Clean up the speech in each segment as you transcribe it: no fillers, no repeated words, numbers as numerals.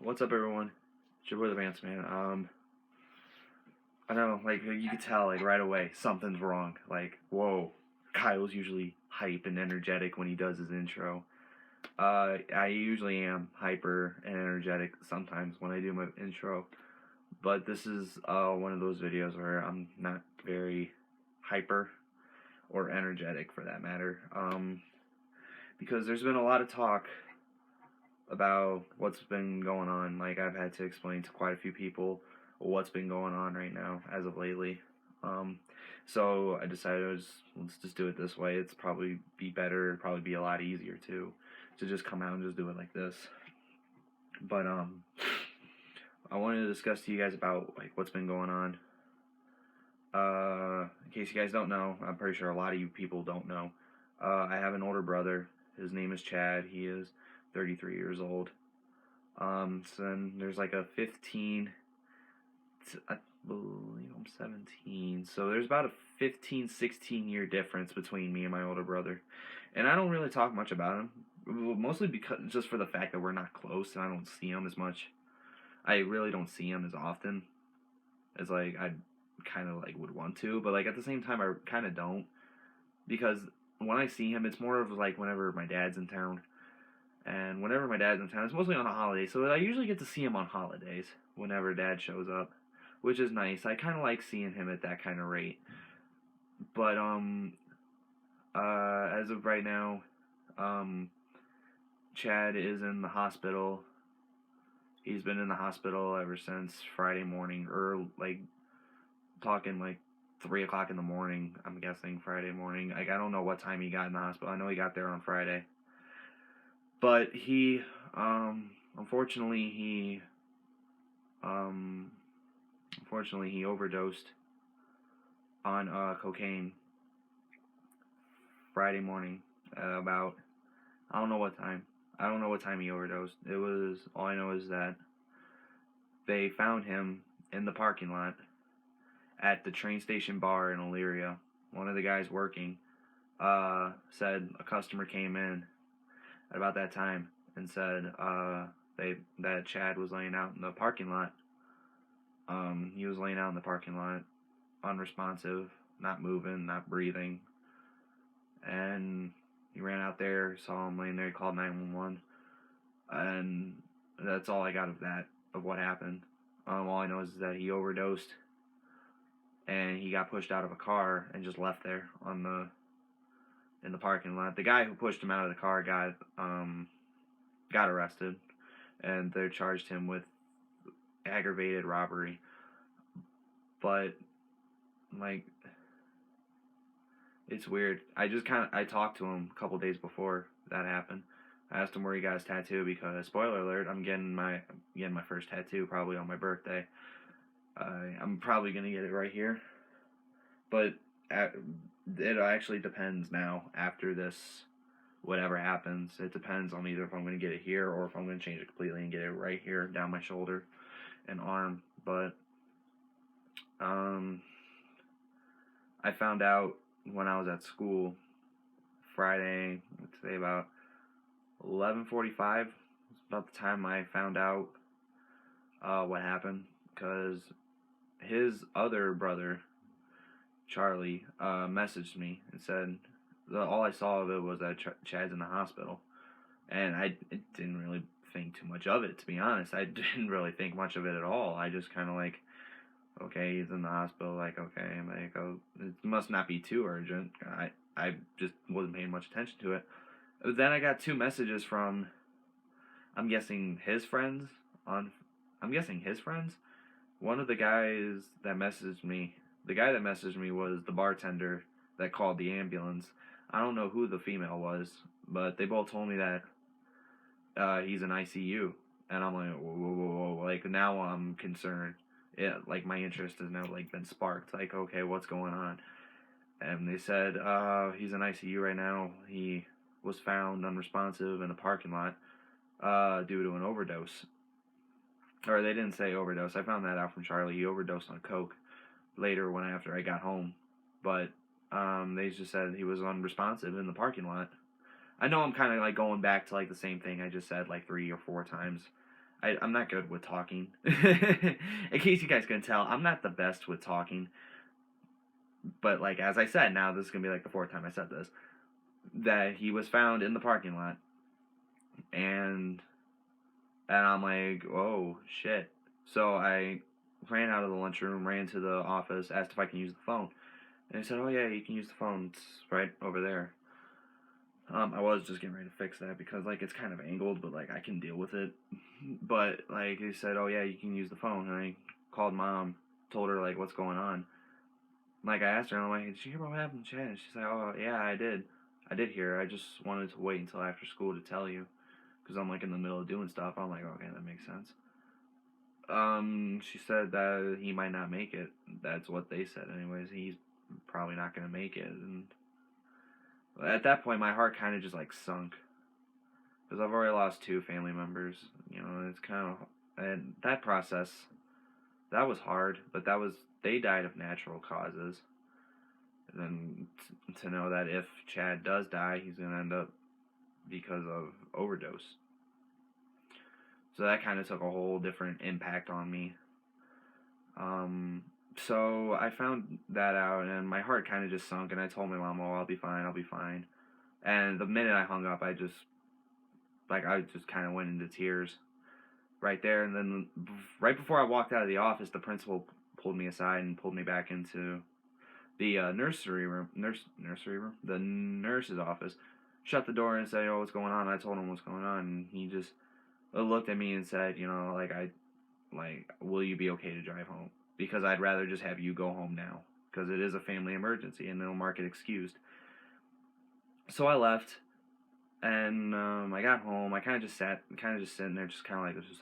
What's up, everyone? It's your boy, the Vance Man. I know, like, you could tell, like, right away, something's wrong. Like, whoa, Kyle's usually hype and energetic when he does his intro. I usually am hyper and energetic sometimes when I do my intro, but this is, one of those videos where I'm not very hyper or energetic for that matter. Because there's been a lot of talk about what's been going on. Like, I've had to explain to quite a few people what's been going on right now as of lately. Um, so I decided let's just do it this way. It's probably be better. It'd probably be a lot easier too, to just come out and just do it like this. But I wanted to discuss to you guys about like what's been going on. In case you guys don't know, I'm pretty sure a lot of you people don't know. I have an older brother. His name is Chad. He is 33 years old. So then there's like a 15, I believe I'm 17. So there's about a 15, 16 year difference between me and my older brother. And I don't really talk much about him, mostly because just for the fact that we're not close and I don't see him as much. I really don't see him as often as like I kind of like would want to, but like at the same time I kind of don't, because when I see him it's more of like whenever my dad's in town. And whenever my dad's in town, it's mostly on a holiday, so I usually get to see him on holidays whenever dad shows up, which is nice. I kind of like seeing him at that kind of rate. But as of right now, um, Chad is in the hospital. He's been in the hospital ever since Friday morning, or like talking like 3 o'clock in the morning. I'm guessing Friday morning. Like I don't know what time he got in the hospital. I know he got there on Friday, but he, unfortunately, um, he overdosed on cocaine Friday morning about, I don't know what time. I don't know what time he overdosed. It was, all I know is that they found him in the parking lot at the train station bar in Elyria. One of the guys working said a customer came in at about that time and said that Chad was laying out in the parking lot. He was laying out in the parking lot, unresponsive, not moving, not breathing, and he ran out there, saw him laying there, he called 911, and that's all I got of that, of what happened. All I know is that he overdosed, and he got pushed out of a car and just left there in the parking lot. The guy who pushed him out of the car got arrested, and they charged him with aggravated robbery. But like, it's weird. I talked to him a couple days before that happened. I asked him where he got his tattoo because, spoiler alert, I'm getting my first tattoo probably on my birthday. I'm probably gonna get it right here, but it actually depends now after this. Whatever happens, it depends on either if I'm gonna get it here or if I'm gonna change it completely and get it right here down my shoulder and arm. But I found out when I was at school Friday, let's say about 11:45. It's about the time I found out what happened, because his other brother Charlie messaged me and said all I saw of it was that Chad's in the hospital, and I didn't really think too much of it, to be honest. I didn't really think much of it at all. I just kind of like, okay, he's in the hospital, like, okay, I'm like, oh, it must not be too urgent. I just wasn't paying much attention to it. Then I got two messages from, I'm guessing his friends on, I'm guessing his friends. One of the guys that messaged me, the guy that messaged me was the bartender that called the ambulance. I don't know who the female was, but they both told me that he's in ICU, and I'm like, whoa, whoa, whoa, whoa. Like now I'm concerned. Like my interest has now like been sparked. Like, okay, what's going on? And they said he's in ICU right now. He was found unresponsive in a parking lot due to an overdose. Or they didn't say overdose. I found that out from Charlie. He overdosed on coke later after I got home. But they just said he was unresponsive in the parking lot. I know I'm kind of like going back to like the same thing I just said like 3 or 4 times. I'm not good with talking. In case you guys can tell, I'm not the best with talking. But like as I said, now this is gonna be like the fourth time I said this. That he was found in the parking lot, and I'm like, oh shit. So I ran out of the lunchroom, ran to the office, asked if I can use the phone, and he said, oh yeah, you can use the phone. It's right over there. I was just getting ready to fix that because like it's kind of angled, but like I can deal with it. But like he said, oh yeah, you can use the phone, and I called mom, told her like what's going on. Like I asked her, and I'm like, did you hear what happened, Chad? And she's like, oh yeah, I did. I did hear. I just wanted to wait until after school to tell you, because I'm like in the middle of doing stuff. I'm like, okay, that makes sense. She said that he might not make it. That's what they said, anyways. He's probably not gonna make it, and at that point, my heart kind of just like sunk because I've already lost two family members. You know, it's kind of and that process that was hard, but that was they died of natural causes. And to know that if Chad does die, he's gonna end up because of overdose. So that kind of took a whole different impact on me. Um, so I found that out, and my heart kind of just sunk. And I told my mom, "Oh, I'll be fine. I'll be fine." And the minute I hung up, I just kind of went into tears right there. And then right before I walked out of the office, the principal pulled me aside and pulled me back into the nursery room, the nurse's office. Shut the door and said, "Oh, what's going on?" I told him what's going on, and he just looked at me and said, "You know, will you be okay to drive home? Because I'd rather just have you go home now, because it is a family emergency, and they'll mark it excused." So I left, and I got home. I kind of just sitting there, just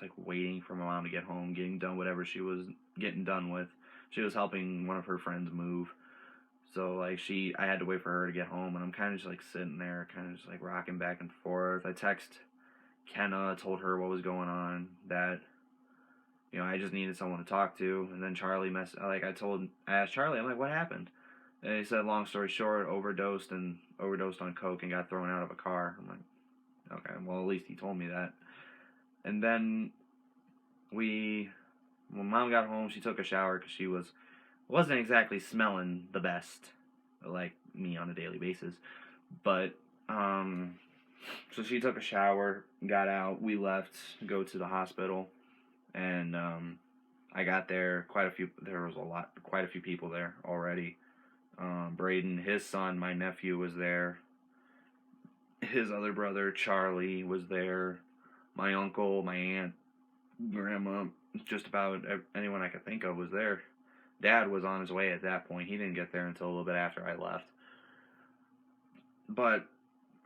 like waiting for my mom to get home, getting done whatever she was getting done with. She was helping one of her friends move, so like I had to wait for her to get home, and I'm kind of just like sitting there, kind of just like rocking back and forth. I text Kenna, told her what was going on, that I just needed someone to talk to, and then Charlie I asked Charlie, I'm like, what happened? And he said, long story short, overdosed on coke and got thrown out of a car. I'm like, okay, well at least he told me that. And then when mom got home, she took a shower because she wasn't exactly smelling the best, like me on a daily basis. But so she took a shower, got out, we left, go to the hospital, and I got there. There was quite a few people there already. Braden, his son, my nephew was there. His other brother, Charlie, was there. My uncle, my aunt, grandma, just about anyone I could think of was there. Dad was on his way at that point. He didn't get there until a little bit after I left. But,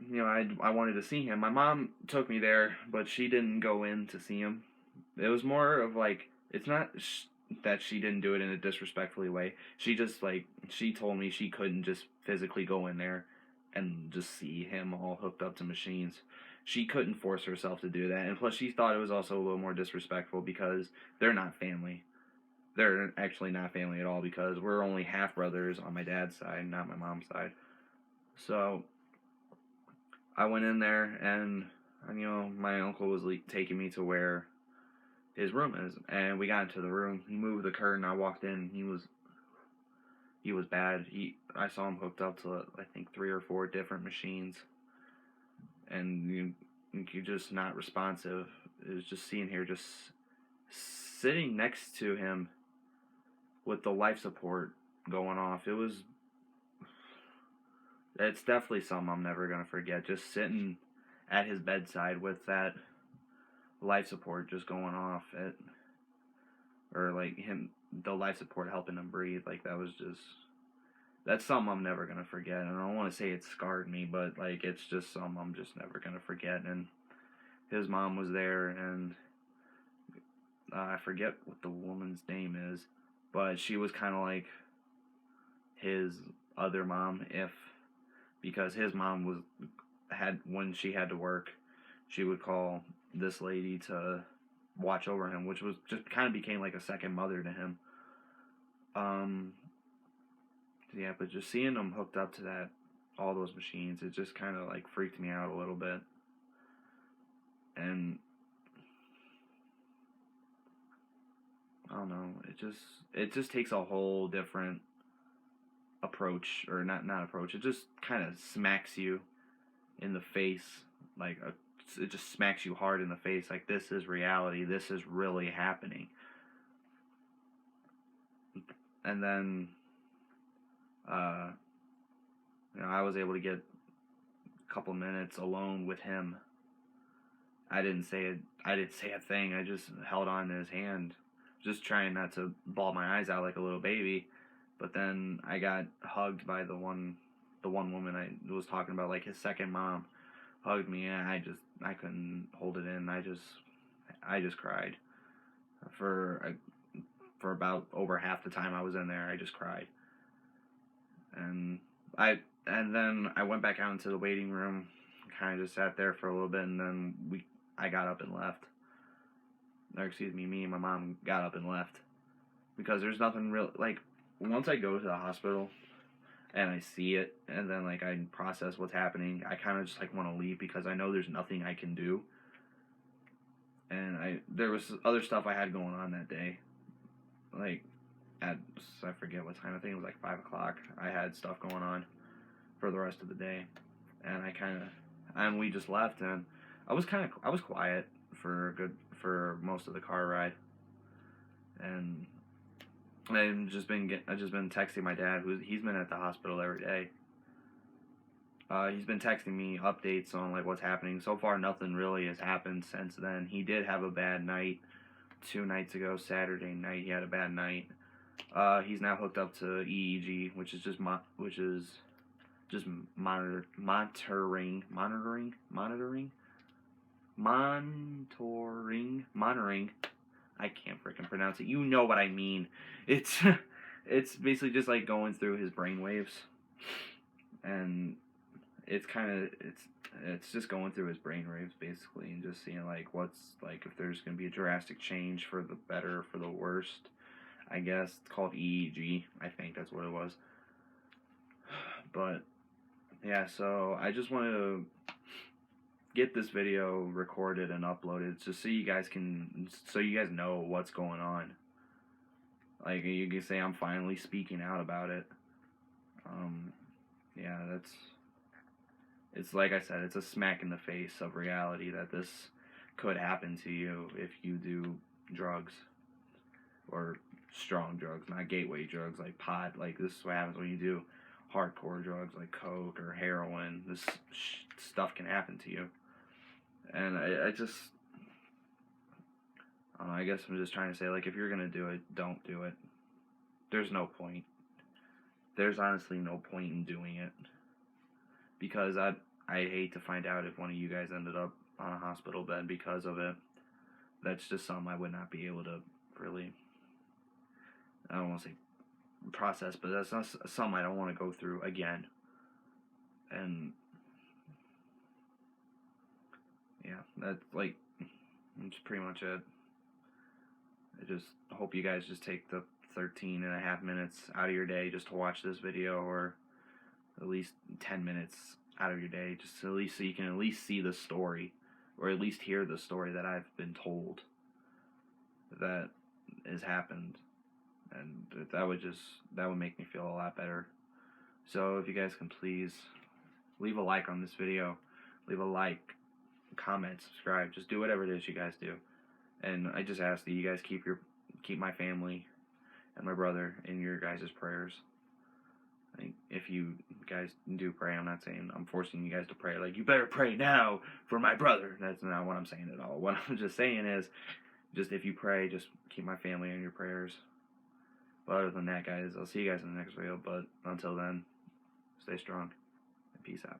I wanted to see him. My mom took me there, but she didn't go in to see him. It was more of like, it's not that she didn't do it in a disrespectfully way. She just she told me she couldn't just physically go in there and just see him all hooked up to machines. She couldn't force herself to do that, and plus she thought it was also a little more disrespectful because they're not family. They're actually not family at all because we're only half brothers on my dad's side, not my mom's side. So I went in there, and my uncle was taking me to where his room is, and we got into the room. He moved the curtain. I walked in. He was bad. I saw him hooked up to I think 3 or 4 different machines, and you're just not responsive. It was just seeing here, just sitting next to him with the life support going off. It's definitely something I'm never gonna forget. Just sitting at his bedside with that life support just going off or like the life support helping him breathe. Like that's something I'm never gonna forget. And I don't want to say it scarred me, but like it's just something I'm just never gonna forget. And his mom was there, and I forget what the woman's name is, but she was kind of like his other mom, because his mom when she had to work, she would call this lady to watch over him, which was just kind of became like a second mother to him. Yeah, but just seeing him hooked up to all those machines, it just kind of like freaked me out a little bit. And I don't know. It just takes a whole different approach, or not approach. It just kind of smacks you in the face, like it just smacks you hard in the face. Like, this is reality. This is really happening. And then, I was able to get a couple minutes alone with him. I didn't say a thing. I just held on to his hand, just trying not to bawl my eyes out like a little baby. But then I got hugged by the one woman I was talking about, like his second mom, hugged me, and I couldn't hold it in. I just cried for about over half the time I was in there. I just cried, and then I went back out into the waiting room, kind of just sat there for a little bit, and then I got up and left. Or excuse me, me and my mom got up and left, because there's nothing real, like, once I go to the hospital and I see it, and then like I process what's happening, I kind of just like want to leave, because I know there's nothing I can do. And there was other stuff I had going on that day, like I forget what time. I think it was like 5 o'clock. I had stuff going on for the rest of the day, and we just left, and I was quiet for most of the car ride, and I've just been texting my dad, he's been at the hospital every day. He's been texting me updates on like what's happening. So far, nothing really has happened since then. He did have a bad night 2 nights ago. Saturday night, he had a bad night. He's now hooked up to EEG, which is just monitoring. I can't freaking pronounce it. You know what I mean. It's it's basically just like going through his brain waves, and it's just going through his brain waves basically, and just seeing like what's like, if there's gonna be a drastic change for the better or for the worst. I guess it's called EEG. I think that's what it was. But yeah, so I just want to get this video recorded and uploaded, just so you guys know what's going on. Like, you can say I'm finally speaking out about it. Yeah, it's like I said, it's a smack in the face of reality that this could happen to you if you do drugs, or strong drugs, not gateway drugs like pot. Like, this is what happens when you do hardcore drugs like coke or heroin. This stuff can happen to you. And I guess I'm just trying to say, like, if you're gonna do it, don't do it. There's no point. There's honestly no point in doing it, because I hate to find out if one of you guys ended up on a hospital bed because of it. That's just something I would not be able to really, I don't want to say process, but that's not something I don't want to go through again. And yeah, that's pretty much it. I just hope you guys just take the 13.5 minutes out of your day just to watch this video, or at least 10 minutes out of your day, just at least so you can at least see the story, or at least hear the story that I've been told that has happened. And that would make me feel a lot better. So if you guys can please leave a like on this video, leave a like, comment, subscribe, just do whatever it is you guys do. And I just ask that you guys keep my family and my brother in your guys' prayers. Like, if you guys do pray, I'm not saying I'm forcing you guys to pray, like, you better pray now for my brother. That's not what I'm saying at all. What I'm just saying is, just if you pray, just keep my family in your prayers. But other than that, guys, I'll see you guys in the next video. But until then, stay strong and peace out.